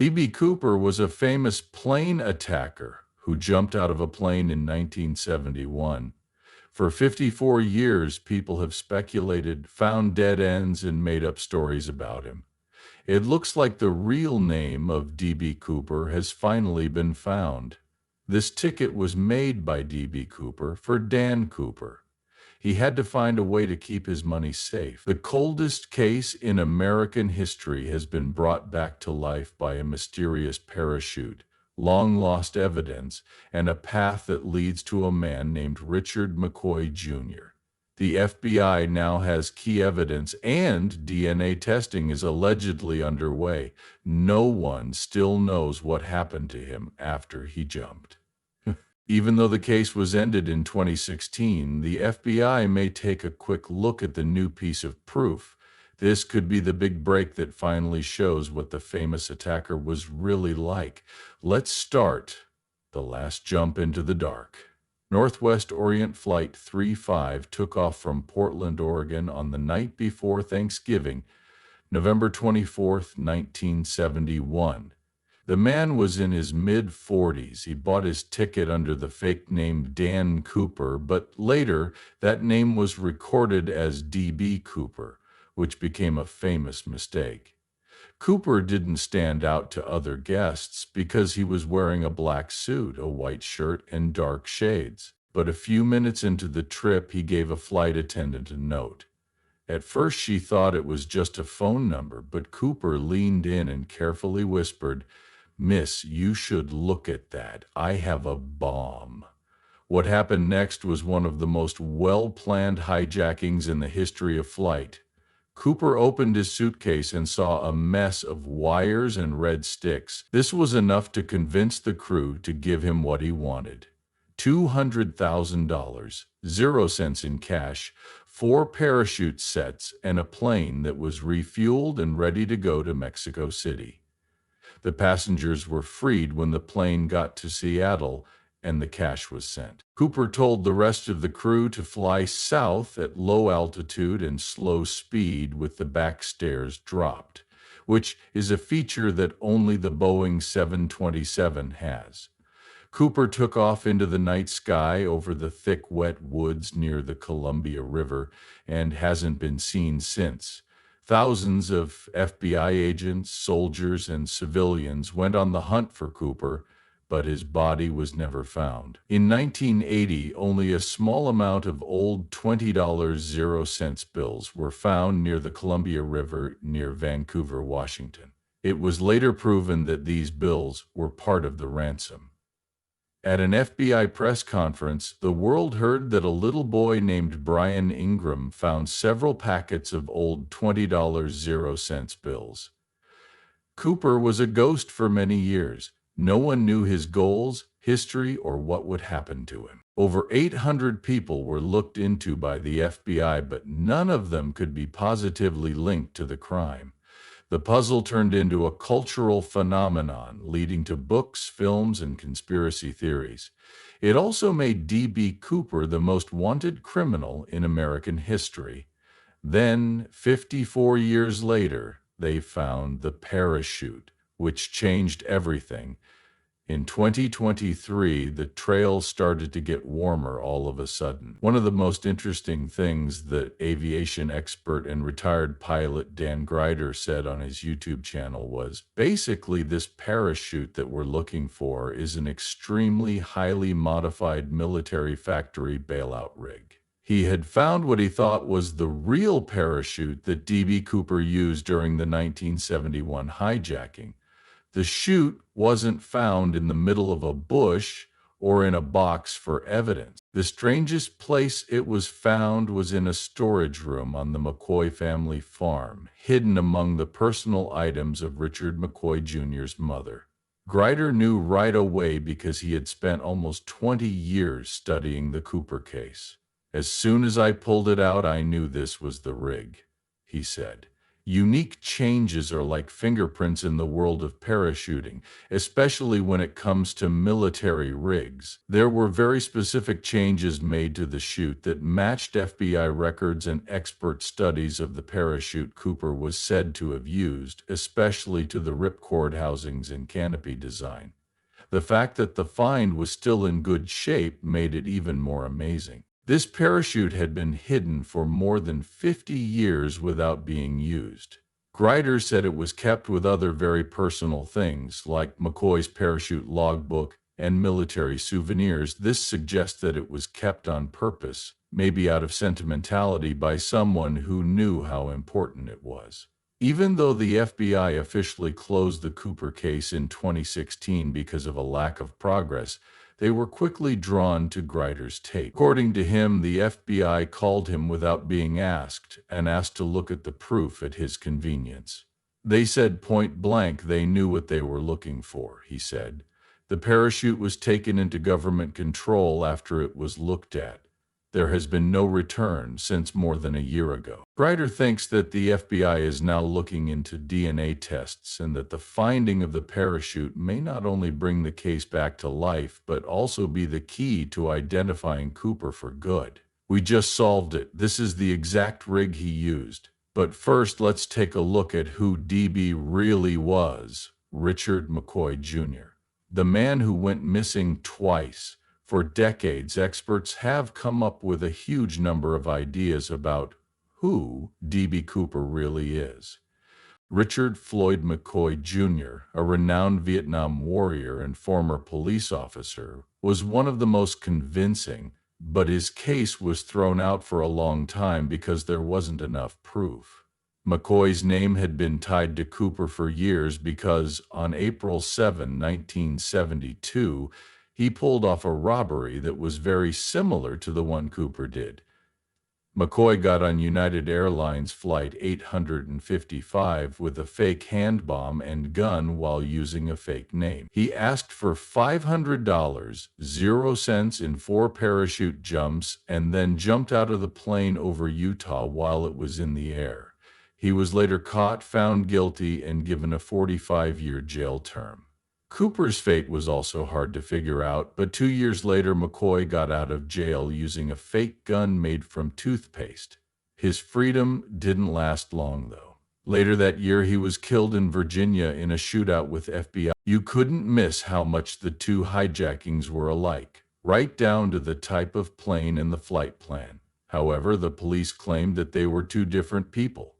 D.B. Cooper was a famous plane attacker who jumped out of a plane in 1971. For 54 years, people have speculated, found dead ends, and made up stories about him. It looks like the real name of D.B. Cooper has finally been found. This ticket was made by D.B. Cooper for Dan Cooper. He had to find a way to keep his money safe. The coldest case in American history has been brought back to life by a mysterious parachute, long-lost evidence, and a path that leads to a man named Richard McCoy Jr. The FBI now has key evidence, and DNA testing is allegedly underway. No one still knows what happened to him after he jumped. Even though the case was ended in 2016, the FBI may take a quick look at the new piece of proof. This could be the big break that finally shows what the famous attacker was really like. Let's start the last jump into the dark. Northwest Orient Flight 35 took off from Portland, Oregon on the night before Thanksgiving, November 24, 1971. The man was in his mid-40s. He bought his ticket under the fake name Dan Cooper, but later that name was recorded as D.B. Cooper, which became a famous mistake. Cooper didn't stand out to other guests because he was wearing a black suit, a white shirt, and dark shades. But a few minutes into the trip, he gave a flight attendant a note. At first, she thought it was just a phone number, but Cooper leaned in and carefully whispered, "Miss, you should look at that. I have a bomb." What happened next was one of the most well-planned hijackings in the history of flight. Cooper opened his suitcase and saw a mess of wires and red sticks. This was enough to convince the crew to give him what he wanted. $200,000, 0 cents in cash, 4 parachute sets, and a plane that was refueled and ready to go to Mexico City. The passengers were freed when the plane got to Seattle and the cash was sent. Cooper told the rest of the crew to fly south at low altitude and slow speed with the back stairs dropped, which is a feature that only the Boeing 727 has. Cooper took off into the night sky over the thick, wet woods near the Columbia River and hasn't been seen since. Thousands of FBI agents, soldiers, and civilians went on the hunt for Cooper, but his body was never found. In 1980, only a small amount of old $20 0 cents bills were found near the Columbia River near Vancouver, Washington. It was later proven that these bills were part of the ransom. At an FBI press conference, the world heard that a little boy named Brian Ingram found several packets of old $20 0 cents bills. Cooper was a ghost for many years. No one knew his goals, history, or what would happen to him. Over 800 people were looked into by the FBI, but none of them could be positively linked to the crime. The puzzle turned into a cultural phenomenon, leading to books, films, and conspiracy theories. It also made D.B. Cooper the most wanted criminal in American history. Then, 54 years later, they found the parachute, which changed everything. In 2023, the trail started to get warmer all of a sudden. One of the most interesting things that aviation expert and retired pilot Dan Grider said on his YouTube channel was, basically, this parachute that we're looking for is an extremely highly modified military factory bailout rig. He had found what he thought was the real parachute that D.B. Cooper used during the 1971 hijacking. The chute wasn't found in the middle of a bush or in a box for evidence. The strangest place it was found was in a storage room on the McCoy family farm, hidden among the personal items of Richard McCoy Jr.'s mother. Grider knew right away because he had spent almost 20 years studying the Cooper case. "As soon as I pulled it out, I knew this was the rig," he said. Unique changes are like fingerprints in the world of parachuting, especially when it comes to military rigs. There were very specific changes made to the chute that matched FBI records and expert studies of the parachute Cooper was said to have used, especially to the ripcord housings and canopy design. The fact that the find was still in good shape made it even more amazing. This parachute had been hidden for more than 50 years without being used. Grider said it was kept with other very personal things, like McCoy's parachute logbook and military souvenirs. This suggests that it was kept on purpose, maybe out of sentimentality by someone who knew how important it was. Even though the FBI officially closed the Cooper case in 2016 because of a lack of progress, they were quickly drawn to Grider's tape. According to him, the FBI called him without being asked and asked to look at the proof at his convenience. They said point blank they knew what they were looking for, he said. The parachute was taken into government control after it was looked at. There has been no return since more than a year ago. Grider thinks that the FBI is now looking into DNA tests and that the finding of the parachute may not only bring the case back to life, but also be the key to identifying Cooper for good. We just solved it. This is the exact rig he used. But first, let's take a look at who DB really was, Richard McCoy Jr., the man who went missing twice. For decades, experts have come up with a huge number of ideas about who D.B. Cooper really is. Richard Floyd McCoy Jr., a renowned Vietnam warrior and former police officer, was one of the most convincing, but his case was thrown out for a long time because there wasn't enough proof. McCoy's name had been tied to Cooper for years because, on April 7, 1972, he pulled off a robbery that was very similar to the one Cooper did. McCoy got on United Airlines Flight 855 with a fake hand bomb and gun while using a fake name. He asked for $500, 0 cents in 4 parachute jumps, and then jumped out of the plane over Utah while it was in the air. He was later caught, found guilty, and given a 45-year jail term. Cooper's fate was also hard to figure out, but 2 years later, McCoy got out of jail using a fake gun made from toothpaste. His freedom didn't last long, though. Later that year, he was killed in Virginia in a shootout with FBI. You couldn't miss how much the two hijackings were alike, right down to the type of plane and the flight plan. However, the police claimed that they were two different people.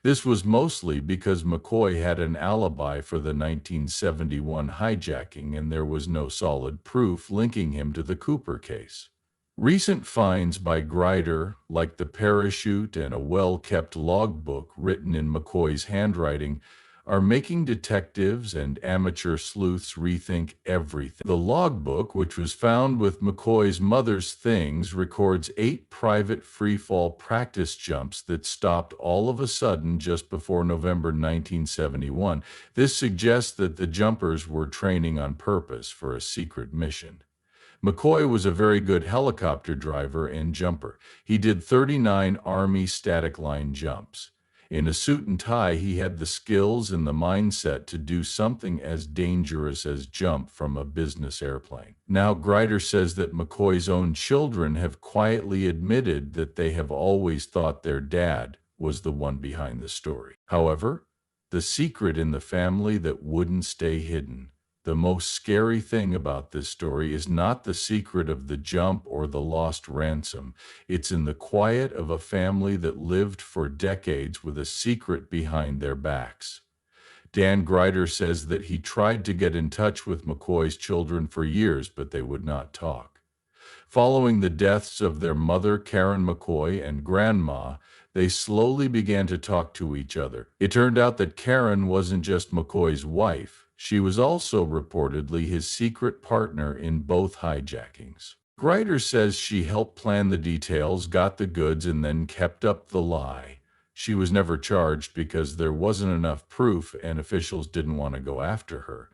This was mostly because McCoy had an alibi for the 1971 hijacking and there was no solid proof linking him to the Cooper case. Recent finds by Grider, like the parachute and a well-kept logbook written in McCoy's handwriting, are making detectives and amateur sleuths rethink everything. The logbook, which was found with McCoy's mother's things, records 8 private freefall practice jumps that stopped all of a sudden just before November 1971. This suggests that the jumpers were training on purpose for a secret mission. McCoy was a very good helicopter driver and jumper. He did 39 Army static line jumps. In a suit and tie, he had the skills and the mindset to do something as dangerous as jump from a business airplane. Now, Grider says that McCoy's own children have quietly admitted that they have always thought their dad was the one behind the story. However, the secret in the family that wouldn't stay hidden. The most scary thing about this story is not the secret of the jump or the lost ransom. It's in the quiet of a family that lived for decades with a secret behind their backs. Dan Grider says that he tried to get in touch with McCoy's children for years, but they would not talk. Following the deaths of their mother, Karen McCoy, and grandma, they slowly began to talk to each other. It turned out that Karen wasn't just McCoy's wife. She was also reportedly his secret partner in both hijackings. Grider says she helped plan the details, got the goods, and then kept up the lie. She was never charged because there wasn't enough proof and officials didn't want to go after her.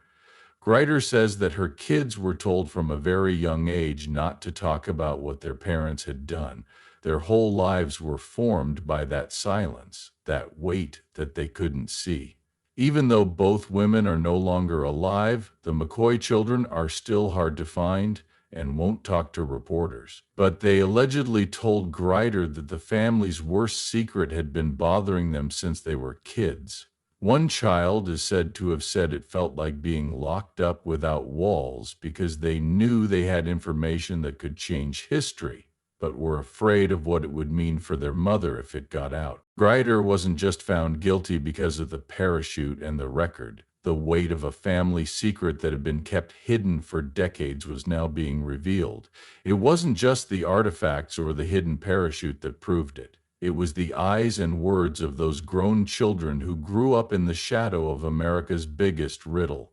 Grider says that her kids were told from a very young age not to talk about what their parents had done. Their whole lives were formed by that silence, that weight that they couldn't see. Even though both women are no longer alive, the McCoy children are still hard to find and won't talk to reporters. But they allegedly told Grider that the family's worst secret had been bothering them since they were kids. One child is said to have said it felt like being locked up without walls because they knew they had information that could change history, but were afraid of what it would mean for their mother if it got out. Grider wasn't just found guilty because of the parachute and the record. The weight of a family secret that had been kept hidden for decades was now being revealed. It wasn't just the artifacts or the hidden parachute that proved it. It was the eyes and words of those grown children who grew up in the shadow of America's biggest riddle.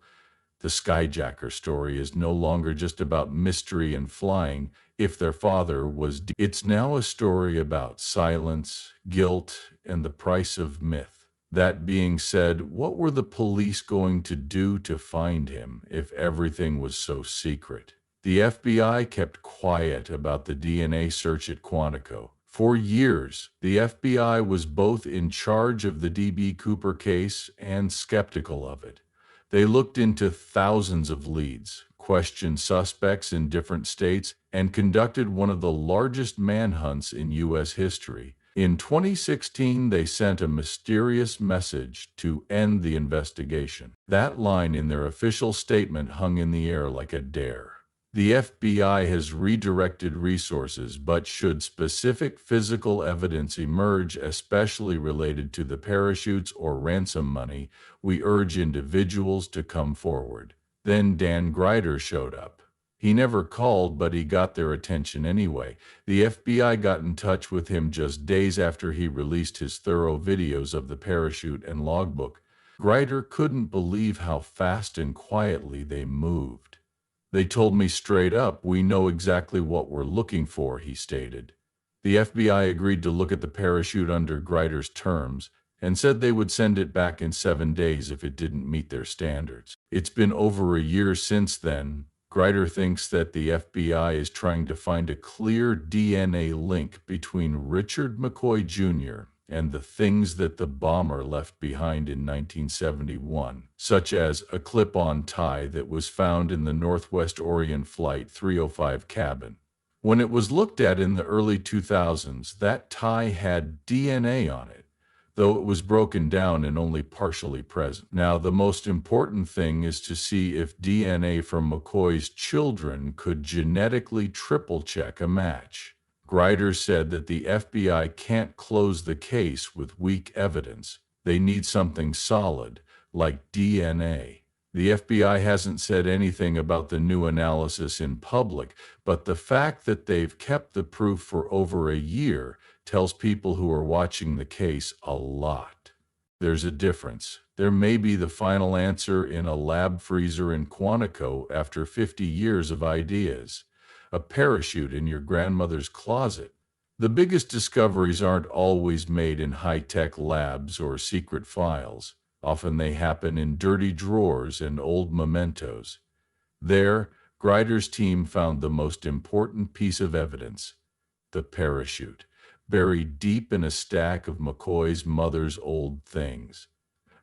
The Skyjacker story is no longer just about mystery and flying. If their father was it's now a story about silence, guilt, and the price of myth. That being said, what were the police going to do to find him if everything was so secret? The FBI kept quiet about the DNA search at Quantico. For years, the FBI was both in charge of the D.B. Cooper case and skeptical of it. They looked into thousands of leads, questioned suspects in different states, and conducted one of the largest manhunts in U.S. history. In 2016, they sent a mysterious message to end the investigation. That line in their official statement hung in the air like a dare. The FBI has redirected resources, but should specific physical evidence emerge, especially related to the parachutes or ransom money, we urge individuals to come forward. Then Dan Grider showed up. He never called, but he got their attention anyway. The FBI got in touch with him just days after he released his thorough videos of the parachute and logbook. Grider couldn't believe how fast and quietly they moved. "They told me straight up, we know exactly what we're looking for," he stated. The FBI agreed to look at the parachute under Grider's terms and said they would send it back in 7 days if it didn't meet their standards. It's been over a year since then. Grider thinks that the FBI is trying to find a clear DNA link between Richard McCoy Jr. and the things that the bomber left behind in 1971, such as a clip-on tie that was found in the Northwest Orient Flight 305 cabin. When it was looked at in the early 2000s, that tie had DNA on it, though it was broken down and only partially present. Now, the most important thing is to see if DNA from McCoy's children could genetically triple-check a match. Grider said that the FBI can't close the case with weak evidence. They need something solid, like DNA. The FBI hasn't said anything about the new analysis in public, but the fact that they've kept the proof for over a year tells people who are watching the case a lot. There's a difference. There may be the final answer in a lab freezer in Quantico after 50 years of ideas. A parachute in your grandmother's closet. The biggest discoveries aren't always made in high-tech labs or secret files. Often they happen in dirty drawers and old mementos. There, Grider's team found the most important piece of evidence: the parachute, buried deep in a stack of McCoy's mother's old things.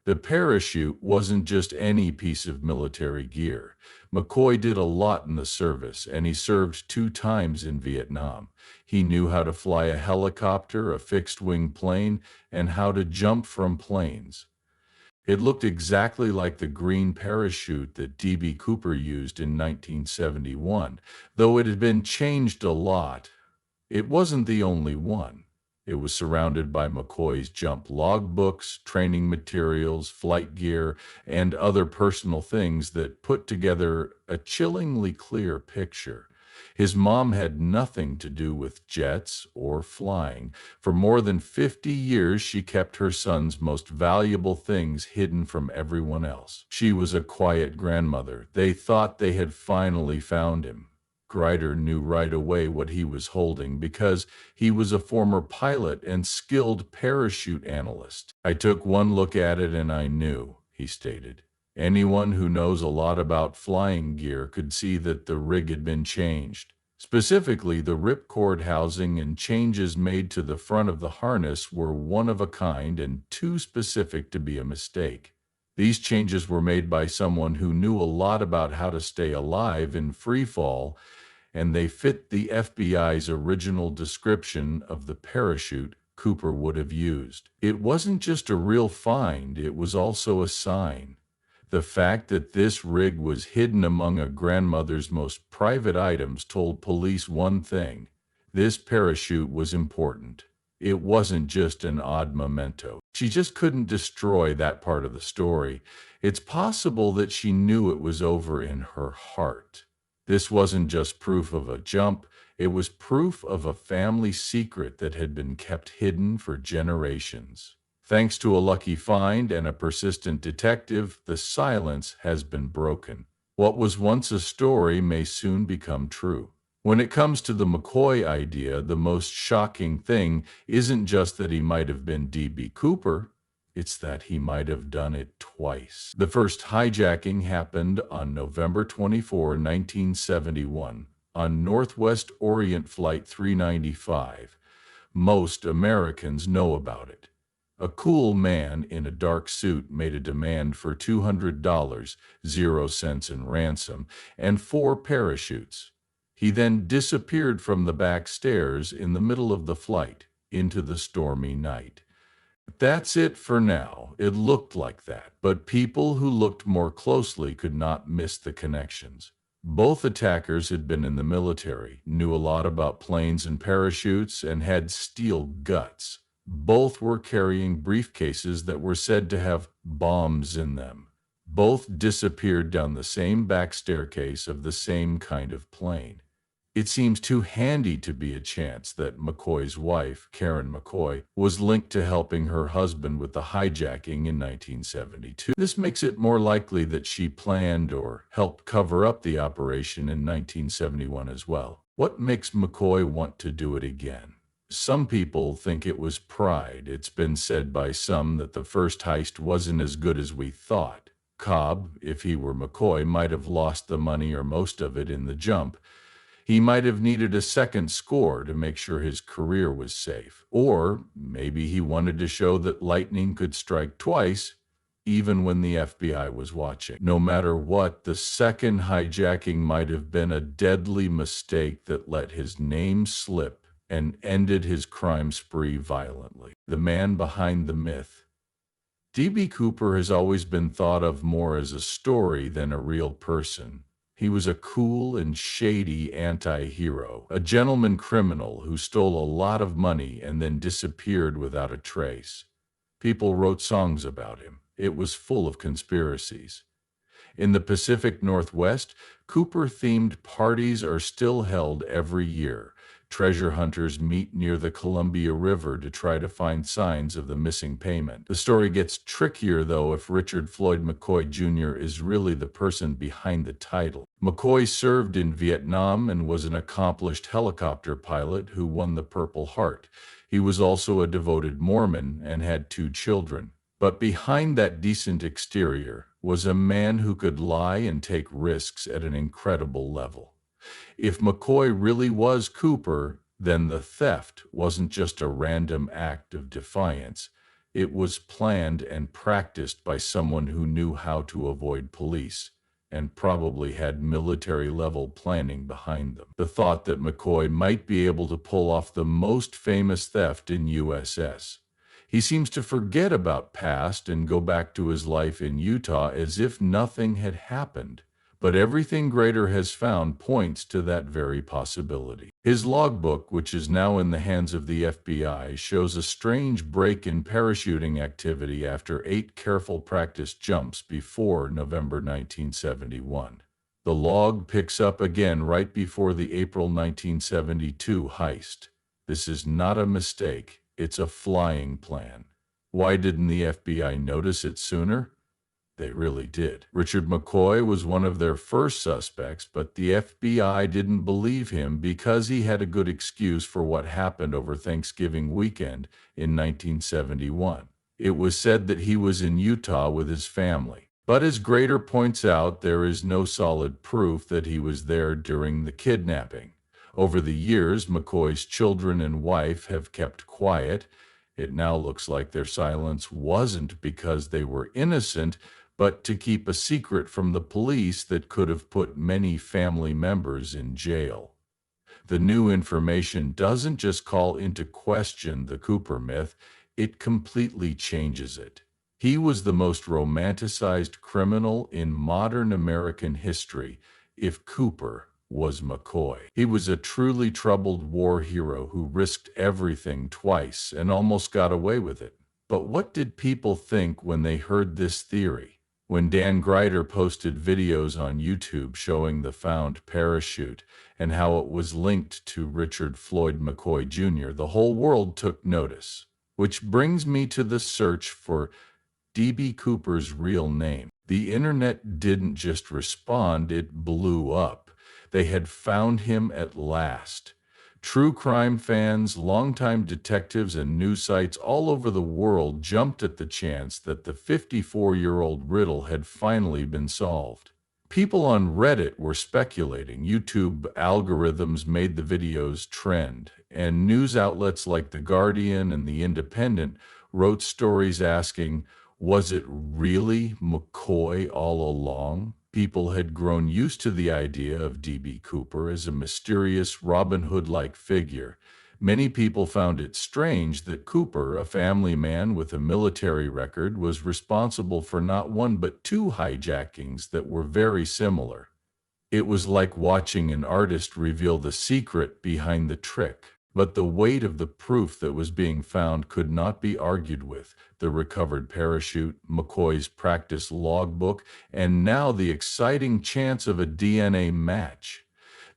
The parachute wasn't just any piece of military gear. McCoy did a lot in the service, and he served 2 times in Vietnam. He knew how to fly a helicopter, a fixed-wing plane, and how to jump from planes. It looked exactly like the green parachute that D.B. Cooper used in 1971, though it had been changed a lot. It wasn't the only one. It was surrounded by McCoy's jump logbooks, training materials, flight gear, and other personal things that put together a chillingly clear picture. His mom had nothing to do with jets or flying. For more than 50 years, she kept her son's most valuable things hidden from everyone else. She was a quiet grandmother. They thought they had finally found him. Grider knew right away what he was holding because he was a former pilot and skilled parachute analyst. "I took one look at it and I knew," he stated. Anyone who knows a lot about flying gear could see that the rig had been changed. Specifically, the ripcord housing and changes made to the front of the harness were one of a kind and too specific to be a mistake. These changes were made by someone who knew a lot about how to stay alive in free fall, and they fit the FBI's original description of the parachute Cooper would have used. It wasn't just a real find, it was also a sign. The fact that this rig was hidden among a grandmother's most private items told police one thing: this parachute was important. It wasn't just an odd memento. She just couldn't destroy that part of the story. It's possible that she knew it was over in her heart. This wasn't just proof of a jump, it was proof of a family secret that had been kept hidden for generations. Thanks to a lucky find and a persistent detective, the silence has been broken. What was once a story may soon become true. When it comes to the McCoy idea, the most shocking thing isn't just that he might have been D.B. Cooper, it's that he might have done it twice. The first hijacking happened on November 24, 1971, on Northwest Orient Flight 395. Most Americans know about it. A cool man in a dark suit made a demand for $200, 0 cents in ransom, and 4 parachutes. He then disappeared from the back stairs in the middle of the flight into the stormy night. That's it for now. It looked like that, but people who looked more closely could not miss the connections. Both attackers had been in the military, knew a lot about planes and parachutes, and had steel guts. Both were carrying briefcases that were said to have bombs in them. Both disappeared down the same back staircase of the same kind of plane. It seems too handy to be a chance that McCoy's wife, Karen McCoy, was linked to helping her husband with the hijacking in 1972. This makes it more likely that she planned or helped cover up the operation in 1971 as well. What makes McCoy want to do it again? Some people think it was pride. It's been said by some that the first heist wasn't as good as we thought. Cobb, if he were McCoy, might have lost the money or most of it in the jump. He might have needed a second score to make sure his career was safe. Or maybe he wanted to show that lightning could strike twice, even when the FBI was watching. No matter what, the second hijacking might have been a deadly mistake that let his name slip and ended his crime spree violently. The man behind the myth. D.B. Cooper has always been thought of more as a story than a real person. He was a cool and shady anti-hero, a gentleman criminal who stole a lot of money and then disappeared without a trace. People wrote songs about him. It was full of conspiracies. In the Pacific Northwest, Cooper-themed parties are still held every year. Treasure hunters meet near the Columbia River to try to find signs of the missing payment. The story gets trickier, though, if Richard Floyd McCoy Jr. is really the person behind the title. McCoy served in Vietnam and was an accomplished helicopter pilot who won the Purple Heart. He was also a devoted Mormon and had 2 children. But behind that decent exterior was a man who could lie and take risks at an incredible level. If McCoy really was Cooper, then the theft wasn't just a random act of defiance. It was planned and practiced by someone who knew how to avoid police and probably had military-level planning behind them. The thought that McCoy might be able to pull off the most famous theft in USS. He seems to forget about past and go back to his life in Utah as if nothing had happened. But everything Grader has found points to that very possibility. His logbook, which is now in the hands of the FBI, shows a strange break in parachuting activity after 8 careful practice jumps before November 1971. The log picks up again right before the April 1972 heist. This is not a mistake, it's a flying plan. Why didn't the FBI notice it sooner? They really did. Richard McCoy was one of their first suspects, but the FBI didn't believe him because he had a good excuse for what happened over Thanksgiving weekend in 1971. It was said that he was in Utah with his family. But as Grader points out, there is no solid proof that he was there during the kidnapping. Over the years, McCoy's children and wife have kept quiet. It now looks like their silence wasn't because they were innocent, but to keep a secret from the police that could have put many family members in jail. The new information doesn't just call into question the Cooper myth, it completely changes it. He was the most romanticized criminal in modern American history, if Cooper was McCoy. He was a truly troubled war hero who risked everything twice and almost got away with it. But what did people think when they heard this theory? When Dan Greider posted videos on YouTube showing the found parachute and how it was linked to Richard Floyd McCoy Jr., the whole world took notice. Which brings me to the search for D.B. Cooper's real name. The internet didn't just respond, it blew up. They had found him at last. True crime fans, longtime detectives, and news sites all over the world jumped at the chance that the 54-year-old riddle had finally been solved. People on Reddit were speculating. YouTube algorithms made the videos trend, and news outlets like The Guardian and The Independent wrote stories asking, was it really McCoy all along? People had grown used to the idea of D.B. Cooper as a mysterious Robin Hood-like figure. Many people found it strange that Cooper, a family man with a military record, was responsible for not one but two hijackings that were very similar. It was like watching an artist reveal the secret behind the trick. But the weight of the proof that was being found could not be argued with. The recovered parachute, McCoy's practice logbook, and now the exciting chance of a DNA match.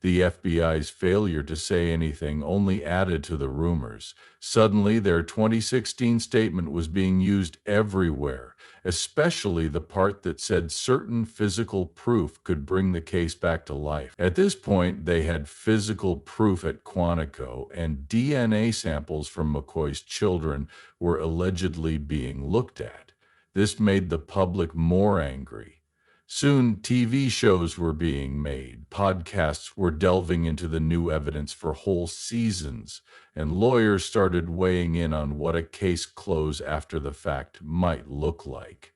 The FBI's failure to say anything only added to the rumors. Suddenly, their 2016 statement was being used everywhere, especially the part that said certain physical proof could bring the case back to life. At this point, they had physical proof at Quantico, and DNA samples from McCoy's children were allegedly being looked at. This made the public more angry. Soon, TV shows were being made, podcasts were delving into the new evidence for whole seasons, and lawyers started weighing in on what a case close after the fact might look like.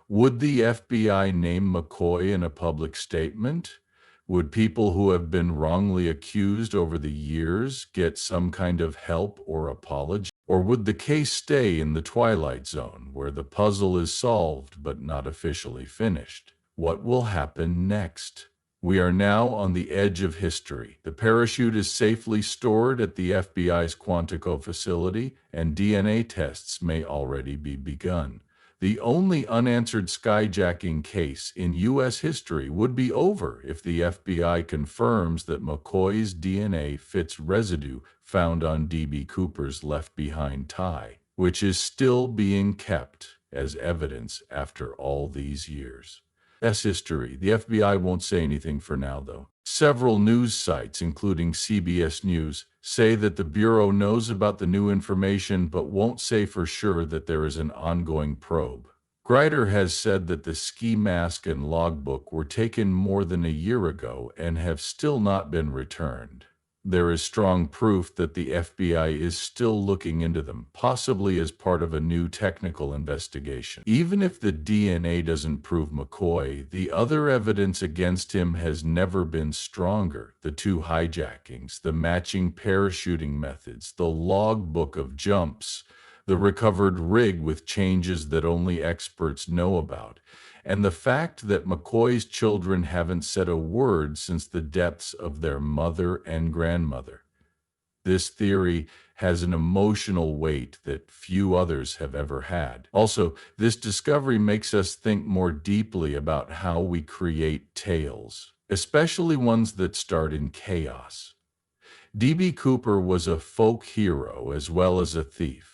Would the FBI name McCoy in a public statement? Would people who have been wrongly accused over the years get some kind of help or apology? Or would the case stay in the twilight zone, where the puzzle is solved but not officially finished? What will happen next? We are now on the edge of history. The parachute is safely stored at the FBI's Quantico facility, and DNA tests may already be begun. The only unanswered skyjacking case in U.S. history would be over if the FBI confirms that McCoy's DNA fits residue found on D.B. Cooper's left-behind tie, which is still being kept as evidence after all these years. That's history. The FBI won't say anything for now, though. Several news sites, including CBS News, say that the Bureau knows about the new information but won't say for sure that there is an ongoing probe. Greider has said that the ski mask and logbook were taken more than a year ago and have still not been returned. There is strong proof that the FBI is still looking into them, possibly as part of a new technical investigation. Even if the DNA doesn't prove McCoy, the other evidence against him has never been stronger. The two hijackings, the matching parachuting methods, the logbook of jumps, the recovered rig with changes that only experts know about, and the fact that McCoy's children haven't said a word since the deaths of their mother and grandmother. This theory has an emotional weight that few others have ever had. Also, this discovery makes us think more deeply about how we create tales, especially ones that start in chaos. D.B. Cooper was a folk hero as well as a thief.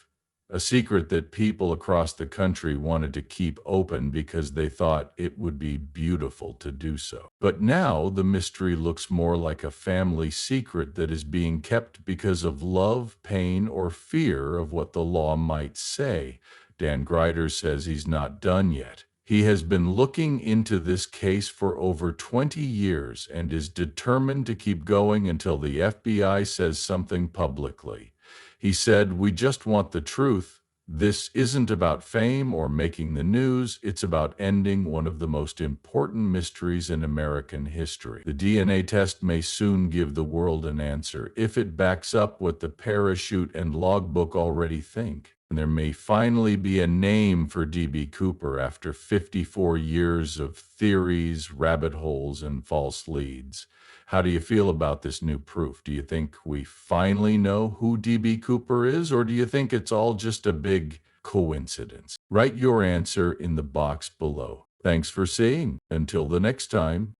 A secret that people across the country wanted to keep open because they thought it would be beautiful to do so. But now the mystery looks more like a family secret that is being kept because of love, pain, or fear of what the law might say. Dan Greider says he's not done yet. He has been looking into this case for over 20 years and is determined to keep going until the FBI says something publicly. He said, "We just want the truth. This isn't about fame or making the news. It's about ending one of the most important mysteries in American history. The DNA test may soon give the world an answer if it backs up what the parachute and logbook already think. And there may finally be a name for D.B. Cooper after 54 years of theories, rabbit holes, and false leads." How do you feel about this new proof? Do you think we finally know who D.B. Cooper is, or do you think it's all just a big coincidence? Write your answer in the box below. Thanks for seeing. Until the next time.